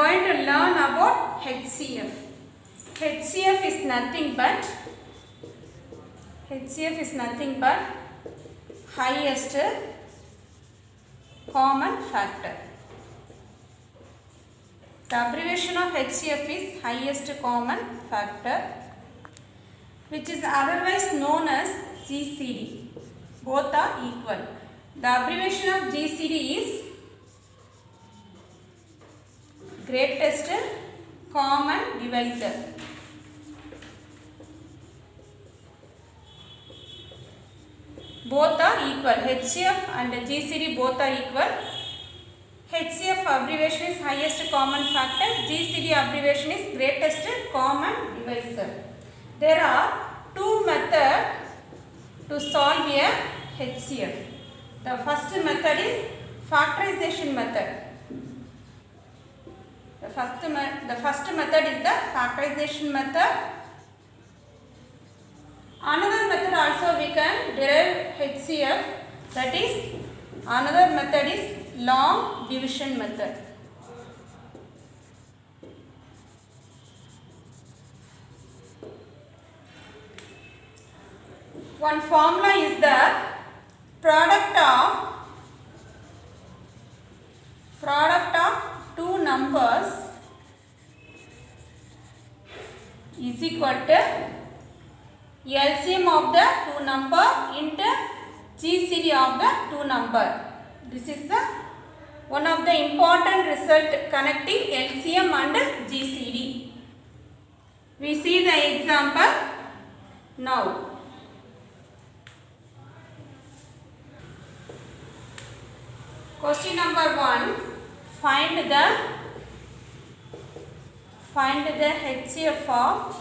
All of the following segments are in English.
going to learn about HCF. HCF is nothing but highest common factor. The abbreviation of HCF is highest common factor, which is otherwise known as GCD. Both are equal. The abbreviation of GCD is greatest common divisor. Both are equal. HCF and GCD both are equal. HCF abbreviation is highest common factor. GCD abbreviation is greatest common divisor. There are two methods to solve a HCF. The first method is factorization method. The first method is the factorization method. Another method also we can derive HCF, that is another method is long division method. One formula is the product of two numbers is equal to LCM of the two number into GCD of the two number. This is the one of the important result connecting LCM and GCD. We see the example now. Question number 1. Find the HCF of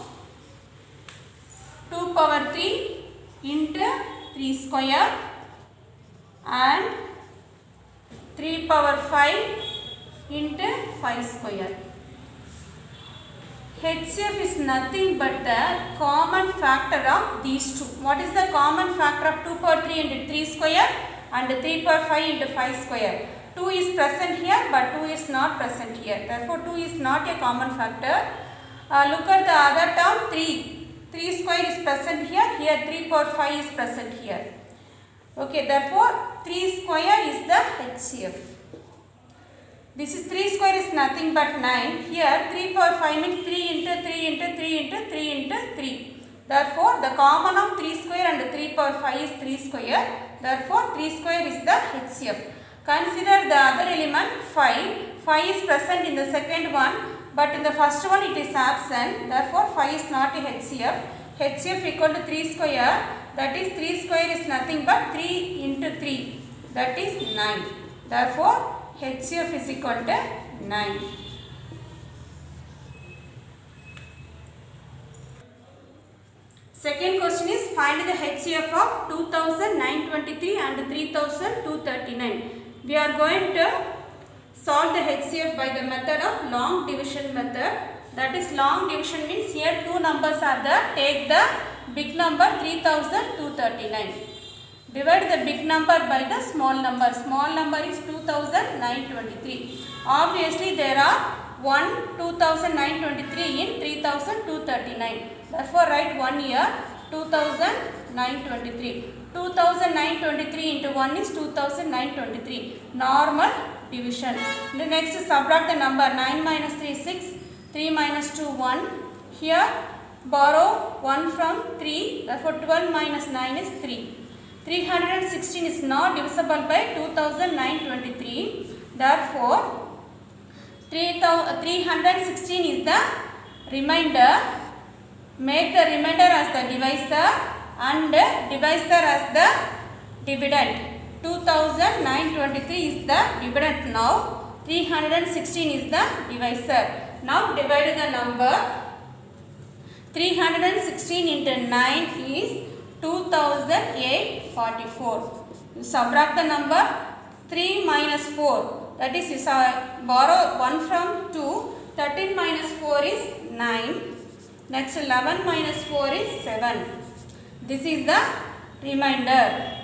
2 power 3 into 3 square and 3 power 5 into 5 square. HCF is nothing but the common factor of these two. What is the common factor of 2 power 3 into 3 square and 3 power 5 into 5 square? 2 is present here but 2 is not present here. Therefore, 2 is not a common factor. Look at the other term 3. 3 square is present here. Here 3 power 5 is present here. Okay, therefore 3 square is the HCF. This is 3 square is nothing but 9. Here 3 power 5 means 3 into 3 into 3 into 3 into 3. Therefore, the common of 3 square and 3 power 5 is 3 square. Therefore, 3 square is the HCF. Consider the other element 5. 5 is present in the second one, but in the first one it is absent. Therefore, 5 is not a HCF. HCF equal to 3 square. That is 3 square is nothing but 3 into 3. That is 9. Therefore, HCF is equal to 9. Second question is find the HCF of 2923 and 3239. We are going to solve the HCF by the method of long division method. That is, long division means here two numbers are there. Take the big number 3239. Divide the big number by the small number. Small number is 2923. Obviously, there are 2923 in 3239. Therefore, write 1 here 2923. 2923 into 1 is 2923. Normal division. The next subtract the number. 9 minus 3 is 6. 3 minus 2 1. Here borrow 1 from 3. Therefore, 12 minus 9 is 3. 316 is not divisible by 2923. Therefore, 316 is the remainder. Make the remainder as the divisor and divisor as the dividend. 2923 is the dividend now. 316 is the divisor. Now divide the number. 316 into 9 is 2844. You subtract the number. 3 minus 4. That is, you borrow 1 from 2. 13 minus 4 is 9. Next 11 minus 4 is 7. This is the remainder,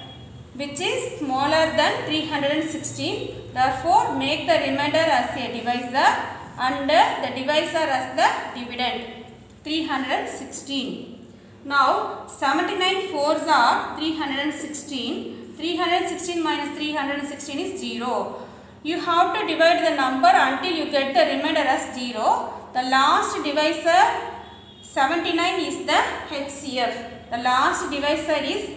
which is smaller than 316. Therefore, make the remainder as a divisor and the divisor as the dividend 316. Now 79 fours are 316. 316 minus 316 is 0. You have to divide the number until you get the remainder as 0. The last divisor 79 is the HCF. The last divisor is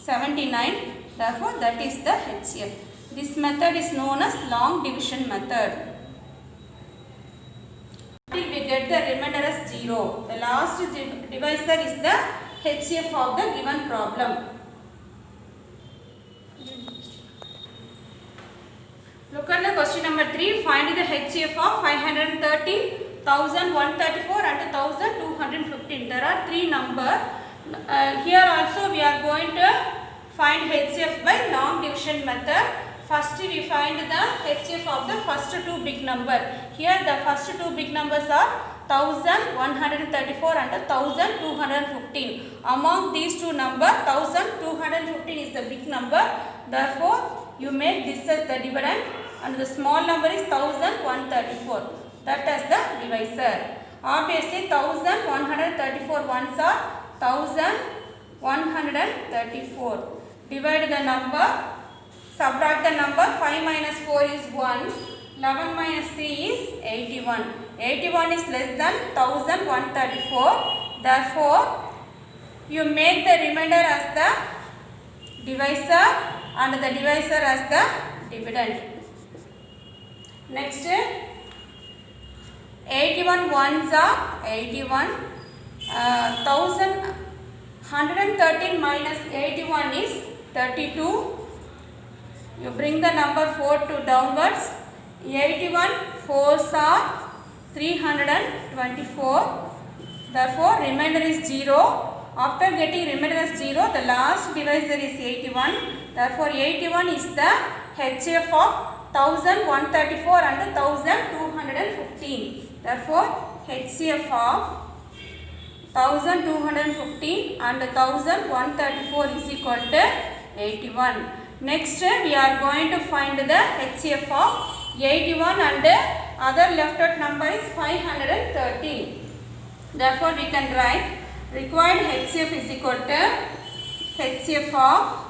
79. Therefore, that is the HCF. This method is known as long division method. Until we get the remainder as 0. The last divisor is the HCF of the given problem. Look at the question number 3. Find the HCF of 513, 1134 and 1215. There are 3 numbers. Here also we are going to find HCF by long division method. First we find the HCF of the first 2 big number. Here the first 2 big numbers are 1134 and 1215. Among these 2 numbers, 1215 is the big number. Therefore, you make this as the dividend and the small number is 1134. That as the divisor. Obviously, 1134 ones are 1134. Divide the number. Subtract the number. 5 minus 4 is 1. 11 minus 3 is 81. 81 is less than 1134. Therefore, you make the remainder as the divisor and the divisor as the dividend. Next, 81 ones are 81. 113 minus 81 is 32. You bring the number 4 to downwards. 81 fours are 324. Therefore, remainder is 0. After getting remainder as 0, the last divisor is 81. Therefore, 81 is the HCF of 1134 and 1215. Therefore, HCF of 1215 and 1134 is equal to 81. Next, we are going to find the HCF of 81 and other left out number is 513. Therefore, we can write required HCF is equal to HCF of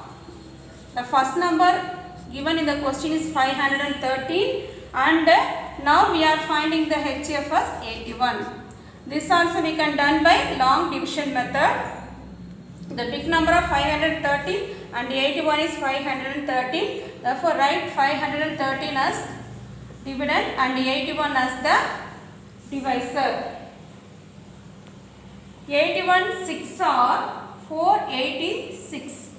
the first number given in the question is 513 and now we are finding the HCF as 81. This also we can done by long division method. The big number of 513 and 81 is 513. Therefore, write 513 as dividend and 81 as the divisor. 81 6 are 486.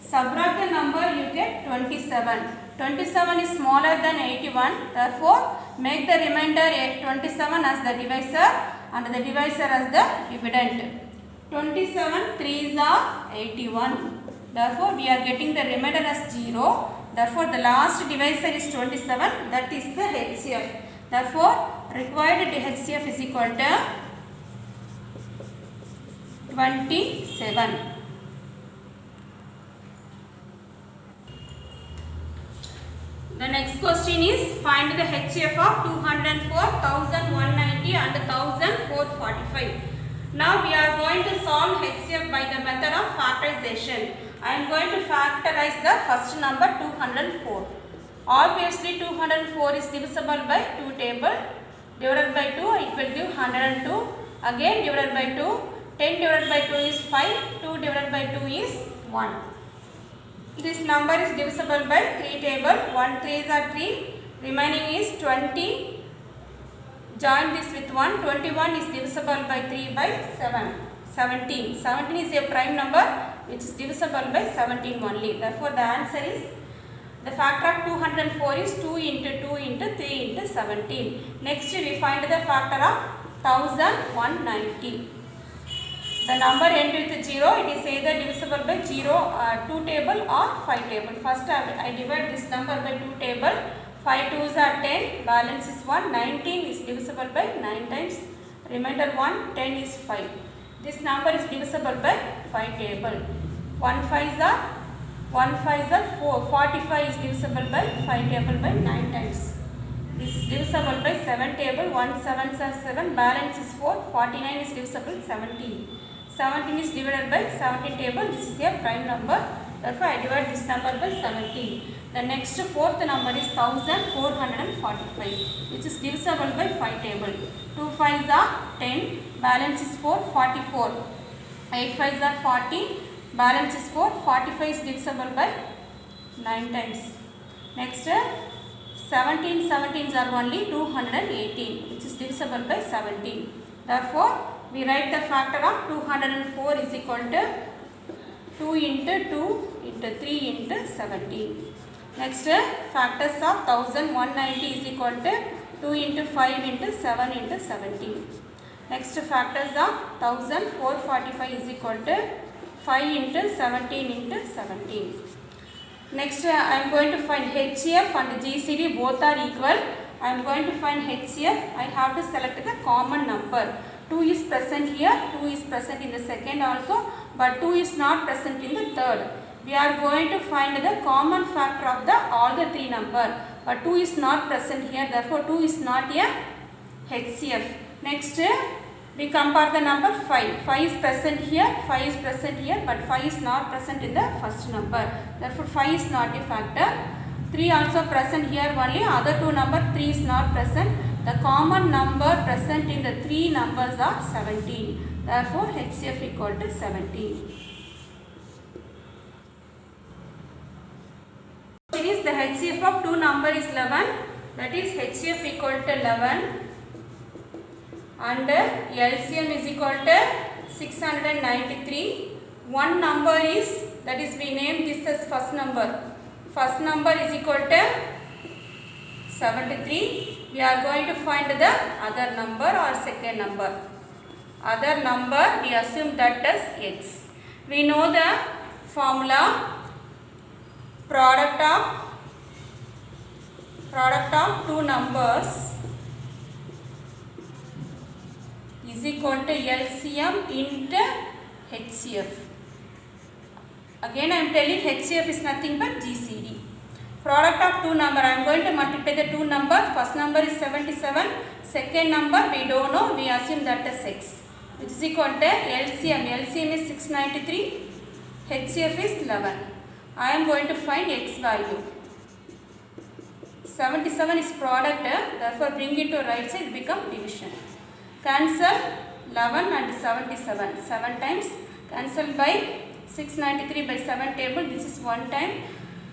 Subtract the number, you get 27. 27 is smaller than 81. Therefore, make the remainder 27 as the divisor and the divisor as the dividend. 27 3s are 81. Therefore, we are getting the remainder as 0. Therefore, the last divisor is 27. That is the HCF. Therefore, required HCF is equal to 27. The next question is find the HCF of 204, 1190 and 1445. Now we are going to solve HCF by the method of factorization. I am going to factorize the first number 204. Obviously 204 is divisible by 2 table. Divided by 2 it will give 102. Again divided by 2. 10 divided by 2 is 5. 2 divided by 2 is 1. This number is divisible by 3 table. 1 3s are 3. Remaining is 20. Join this with 1. 21 is divisible by 3 by 7. 17. 17 is a prime number which is divisible by 17 only. Therefore, the answer is the factor of 204 is 2 into 2 into 3 into 17. Next, we find the factor of 1190. The number end with 0. It is either divisible by 0, 2 table or 5 table. First, I divide this number by 2 table. 5 2s are 10. Balance is 1. 19 is divisible by 9 times. Remainder 1. 10 is 5. This number is divisible by 5 table. 1 5s are 4. 45 is divisible by 5 table by 9 times. This is divisible by 7 table. 1 7s are 7. Balance is 4. 49 is divisible 17. 17 is divided by 17 table. This is a prime number. Therefore, I divide this number by 17. The next fourth number is 1445, which is divisible by 5 table. 2 5s are 10. Balance is 4. 44. 8 5s are 40. Balance is 4. 45 is divisible by 9 times. Next, 17 17s are only 218, which is divisible by 17. Therefore, we write the factor of 204 is equal to 2 into 2 into 3 into 17. Next, factors of 1190 is equal to 2 into 5 into 7 into 17. Next, factors of 1445 is equal to 5 into 17 into 17. Next, I am going to find HCF and GCD, both are equal. I am going to find HCF. I have to select the common number. 2 is present here, 2 is present in the second also, but 2 is not present in the third. We are going to find the common factor of all the 3 numbers, but 2 is not present here, therefore 2 is not a HCF. Next, we compare the number 5. 5 is present here, 5 is present here, but 5 is not present in the first number. Therefore, 5 is not a factor. 3 also present here only, other 2 number 3 is not present. The common number present in the 3 numbers are 17. Therefore, HCF equal to 17. Is the HCF of 2 number is 11. That is HCF equal to 11. And LCM is equal to 693. One number is, that is we name this as first number. First number is equal to 73. We are going to find the other number or second number. Other number, we assume that as X. We know the formula. Product of 2 numbers is equal to LCM into HCF. Again I am telling HCF is nothing but GCD. Product of 2 number, I am going to multiply the 2 number. First number is 77. Second number we don't know, we assume that as X. Which is equal to LCM. LCM is 693. HCF is 11. I am going to find X value. 77 is product, therefore bring it to right side, become division. Cancel 11 and 77. 7 times. Cancel by 693 by 7 table. This is 1 time.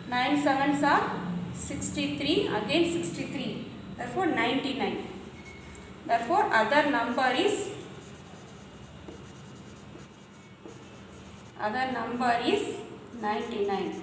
9 7s are 63. Again 63. Therefore 99. Therefore other number is 99.